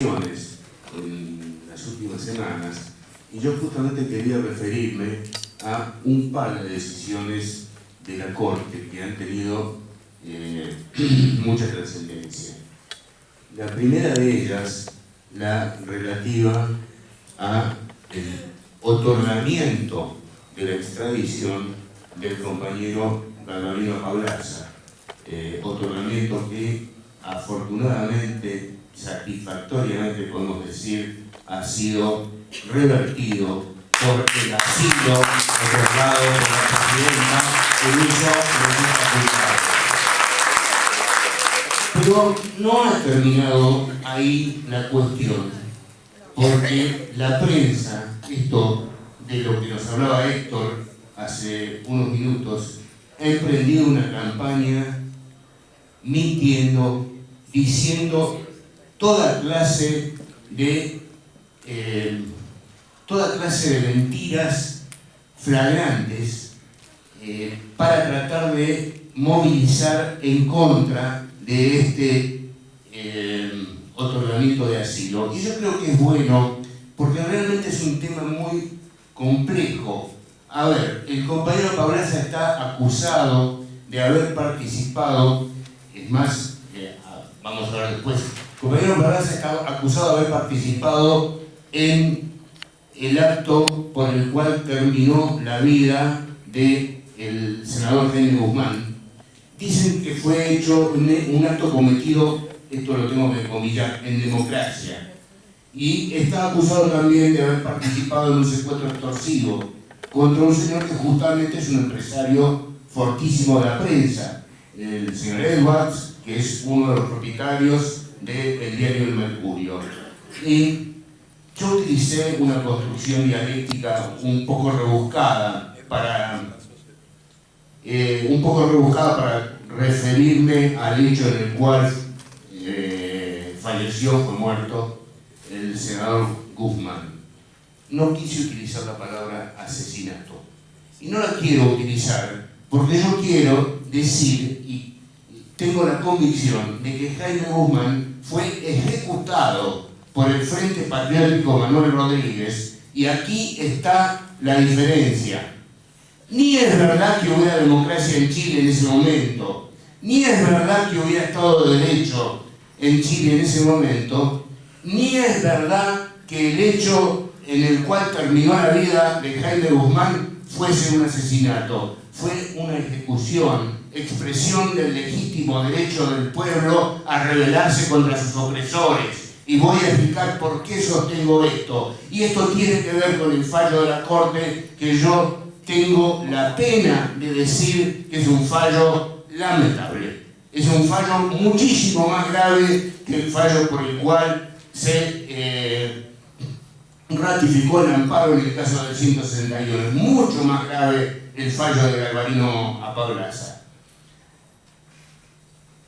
en las últimas semanas, y yo justamente quería referirme a un par de decisiones de la Corte que han tenido mucha trascendencia. La primera de ellas, la relativa a el otorgamiento de la extradición del compañero Galvarino Apaolaza, otorgamiento que afortunadamente, satisfactoriamente podemos decir, ha sido revertido por el asilo otorgado por la presidenta en uso de esta facultad. Pero no ha terminado ahí la cuestión, porque la prensa, esto de lo que nos hablaba Héctor hace unos minutos, ha emprendido una campaña mintiendo, diciendo toda clase de mentiras flagrantes para tratar de movilizar en contra de este otorgamiento de asilo. Y yo creo que es bueno, porque realmente es un tema muy complejo. A ver, el compañero Apaolaza está acusado de haber participado, es más, vamos a ver después, el compañero Apaolaza está acusado de haber participado en el acto por el cual terminó la vida del senador Jaime Guzmán. Dicen que fue hecho un acto cometido, esto lo tengo que comillar, en democracia. Y está acusado también de haber participado en un secuestro extorsivo contra un señor que justamente es un empresario fortísimo de la prensa, el señor Edwards, que es uno de los propietarios del diario El Mercurio. Y yo utilicé una construcción dialéctica un poco rebuscada para referirme al hecho en el cual falleció, fue muerto, el senador Guzmán. No quise utilizar la palabra asesinato. Y no la quiero utilizar porque yo quiero decir, y tengo la convicción de que Jaime Guzmán fue ejecutado por el Frente Patriótico Manuel Rodríguez, y aquí está la diferencia. Ni es verdad que hubiera democracia en Chile en ese momento, ni es verdad que hubiera Estado de Derecho en Chile en ese momento, ni es verdad que el hecho en el cual terminó la vida de Jaime Guzmán fuese un asesinato. Fue una ejecución, expresión del legítimo derecho del pueblo a rebelarse contra sus opresores. Y voy a explicar por qué sostengo esto. Y esto tiene que ver con el fallo de la Corte, que yo tengo la pena de decir que es un fallo lamentable. Es un fallo muchísimo más grave que el fallo por el cual se ratificó el amparo en el caso del 161. Es mucho más grave el fallo de Galvarino Apaolaza.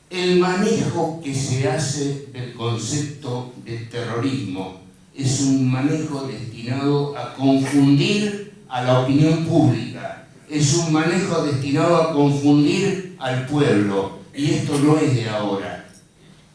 El manejo que se hace del concepto de terrorismo es un manejo destinado a confundir a la opinión pública, es un manejo destinado a confundir al pueblo, y esto no es de ahora.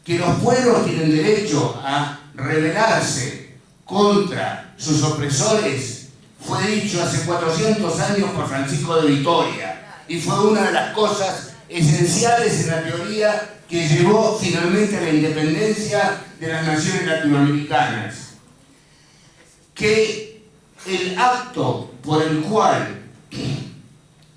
Que los pueblos tienen derecho a rebelarse contra sus opresores fue dicho hace 400 años por Francisco de Vitoria, y fue una de las cosas esenciales en la teoría que llevó finalmente a la independencia de las naciones latinoamericanas. Que el acto por el cual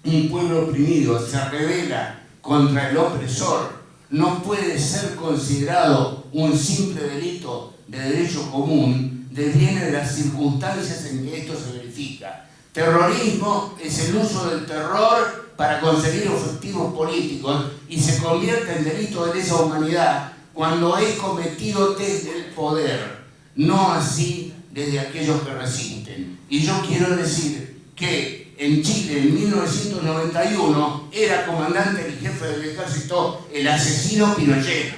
un pueblo oprimido se rebela contra el opresor no puede ser considerado un simple delito de derecho común, deviene de las circunstancias en que esto se verifica. Terrorismo es el uso del terror para conseguir objetivos políticos, y se convierte en delito de lesa humanidad cuando es cometido desde el poder, no así desde aquellos que resisten. Y yo quiero decir que en Chile en 1991 era comandante y jefe del ejército el asesino Pinochet,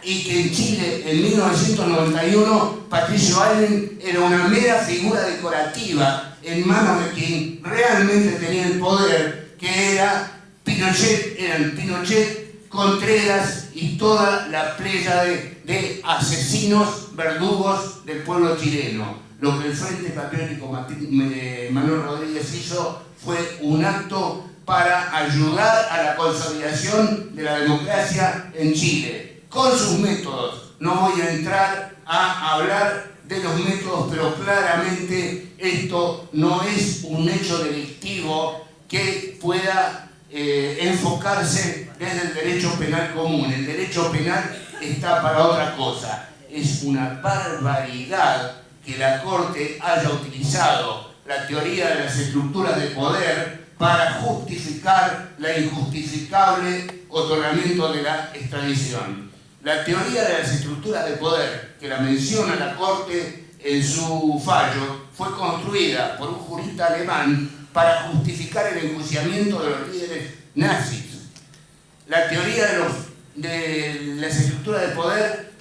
y que en Chile en 1991 Patricio Aylwin era una mera figura decorativa en manos de quien realmente tenía el poder, que era Pinochet, eran Pinochet, Contreras y toda la playa de asesinos, verdugos del pueblo chileno. Lo que el Frente Patriótico Manuel Rodríguez hizo fue un acto para ayudar a la consolidación de la democracia en Chile, con sus métodos. No voy a entrar a hablar de los métodos, pero claramente esto no es un hecho delictivo que pueda enfocarse desde el derecho penal común. El derecho penal está para otra cosa. Es una barbaridad que la Corte haya utilizado la teoría de las estructuras de poder para justificar la injustificable otorgamiento de la extradición. La teoría de las estructuras de poder, que la menciona la Corte en su fallo, fue construida por un jurista alemán para justificar el enjuiciamiento de los líderes nazis. La teoría de las estructuras de poder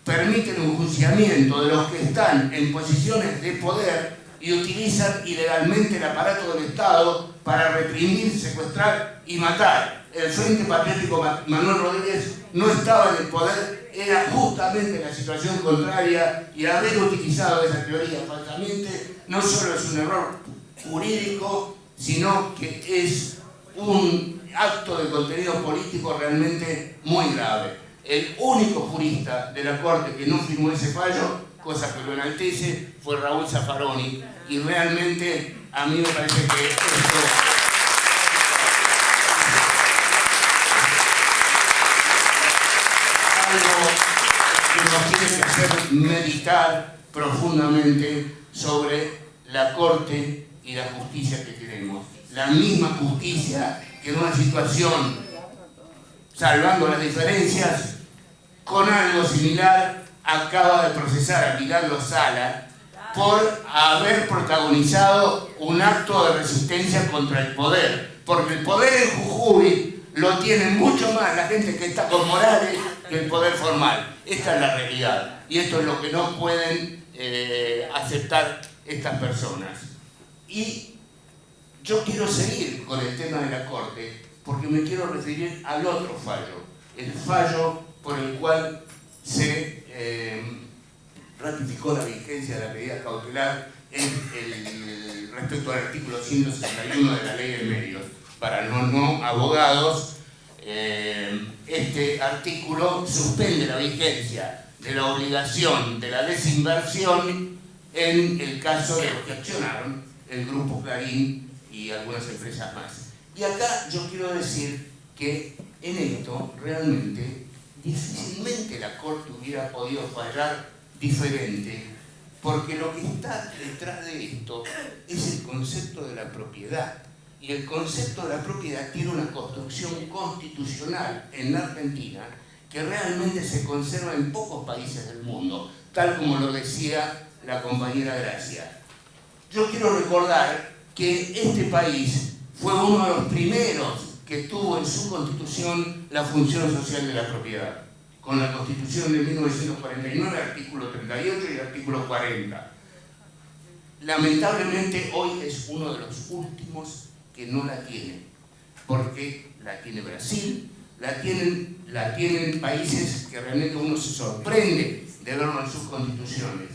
permite el enjuiciamiento de los que están en posiciones de poder y utilizan ilegalmente el aparato del Estado para reprimir, secuestrar y matar. El Frente Patriótico Manuel Rodríguez no estaba en el poder, era justamente la situación contraria, y haber utilizado esa teoría falsamente no solo es un error jurídico, sino que es un acto de contenido político realmente muy grave. El único jurista de la Corte que no firmó ese fallo, cosa que lo enaltece, fue Raúl Zaffaroni, y realmente a mí me parece que esto algo que nos tiene que hacer meditar profundamente sobre la Corte y la justicia que tenemos. La misma justicia que en una situación, salvando las diferencias, con algo similar, acaba de procesar a Milagro Sala por haber protagonizado un acto de resistencia contra el poder. Porque el poder en Jujuy lo tiene mucho más la gente que está con Morales que el poder formal. Esta es la realidad. Y esto es lo que no pueden aceptar estas personas. Y yo quiero seguir con el tema de la Corte, porque me quiero referir al otro fallo, el fallo por el cual se ratificó la vigencia de la medida cautelar respecto al artículo 161 de la Ley de Medios. Para los no abogados, este artículo suspende la vigencia de la obligación de la desinversión en el caso de los que accionaron el Grupo Clarín y algunas empresas más. Y acá yo quiero decir que en esto realmente difícilmente la Corte hubiera podido fallar diferente, porque lo que está detrás de esto es el concepto de la propiedad. Y el concepto de la propiedad tiene una construcción constitucional en la Argentina que realmente se conserva en pocos países del mundo, tal como lo decía la compañera Gracia. Yo quiero recordar que este país fue uno de los primeros que tuvo en su constitución la función social de la propiedad, con la Constitución de 1949, artículo 38 y artículo 40. Lamentablemente hoy es uno de los últimos que no la tiene, porque la tiene Brasil, la tienen países que realmente uno se sorprende de verlo en sus constituciones.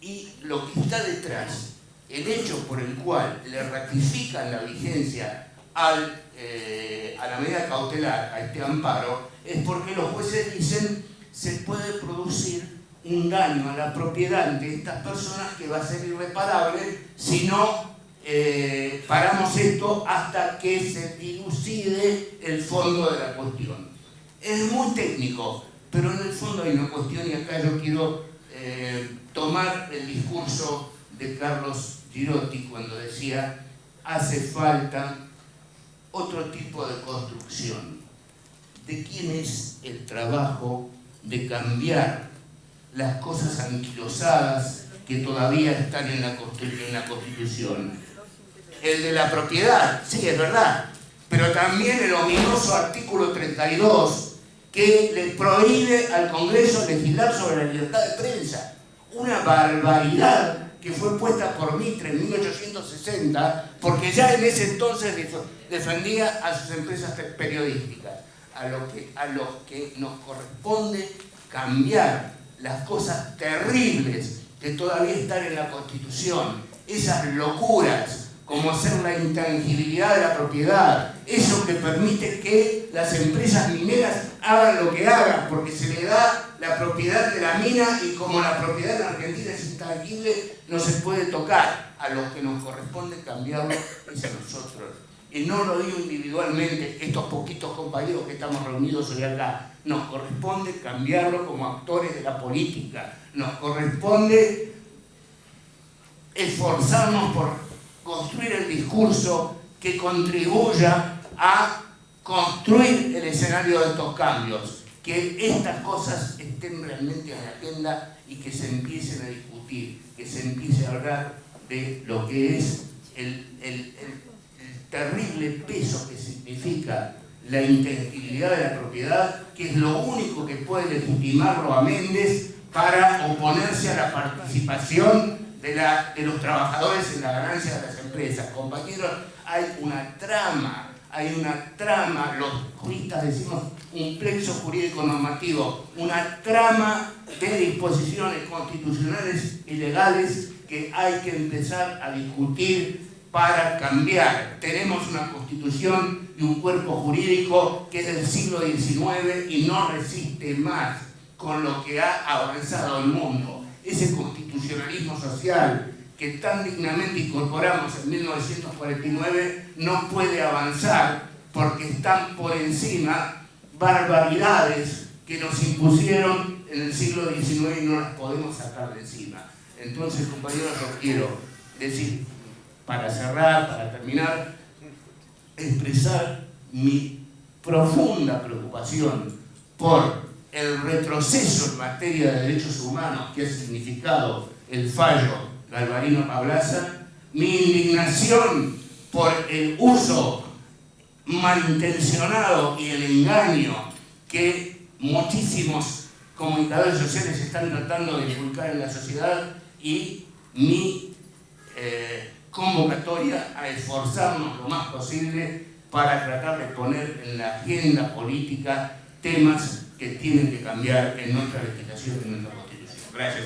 Y lo que está detrás, el hecho por el cual le ratifican la vigencia a la medida cautelar, a este amparo, es porque los jueces dicen se puede producir un daño a la propiedad de estas personas que va a ser irreparable si no paramos esto hasta que se dilucide el fondo de la cuestión. Es muy técnico, pero en el fondo hay una cuestión, y acá yo quiero tomar el discurso de Carlos Girotti cuando decía: hace falta otro tipo de construcción. ¿De quién es el trabajo de cambiar las cosas anquilosadas que todavía están en la Constitución? El de la propiedad, sí, es verdad, pero también el ominoso artículo 32 que le prohíbe al Congreso legislar sobre la libertad de prensa. Una barbaridad que fue puesta por Mitre en 1860, porque ya en ese entonces defendía a sus empresas periodísticas. a los que nos corresponde cambiar las cosas terribles que todavía están en la Constitución, esas locuras como ser la intangibilidad de la propiedad, eso que permite que las empresas mineras hagan lo que hagan, porque se le da la propiedad de la mina y como la propiedad en Argentina es intangible, no se puede tocar. A los que nos corresponde cambiarlo es a nosotros. Y no lo digo individualmente, estos poquitos compañeros que estamos reunidos hoy acá, nos corresponde cambiarlo como actores de la política, nos corresponde esforzarnos por construir el discurso que contribuya a construir el escenario de estos cambios, que estas cosas estén realmente en la agenda y que se empiecen a discutir, que se empiece a hablar de lo que es el terrible peso que significa la intangibilidad de la propiedad, que es lo único que puede legitimarlo a Méndez para oponerse a la participación de los trabajadores en la ganancia de las empresas. Compañeros, hay una trama, los juristas decimos un plexo jurídico normativo, una trama de disposiciones constitucionales y legales que hay que empezar a discutir para cambiar. Tenemos una constitución y un cuerpo jurídico que es del siglo XIX y no resiste más con lo que ha avanzado el mundo. Ese constitucionalismo social que tan dignamente incorporamos en 1949 no puede avanzar porque están por encima barbaridades que nos impusieron en el siglo XIX y no las podemos sacar de encima. Entonces, compañeros, yo quiero decir, para cerrar, para terminar, expresar mi profunda preocupación por el retroceso en materia de derechos humanos que ha significado el fallo Galvarino-Pablaza, mi indignación por el uso malintencionado y el engaño que muchísimos comunicadores sociales están tratando de inculcar en la sociedad y mi convocatoria a esforzarnos lo más posible para tratar de poner en la agenda política temas que tienen que cambiar en nuestra legislación y en nuestra Constitución. Gracias.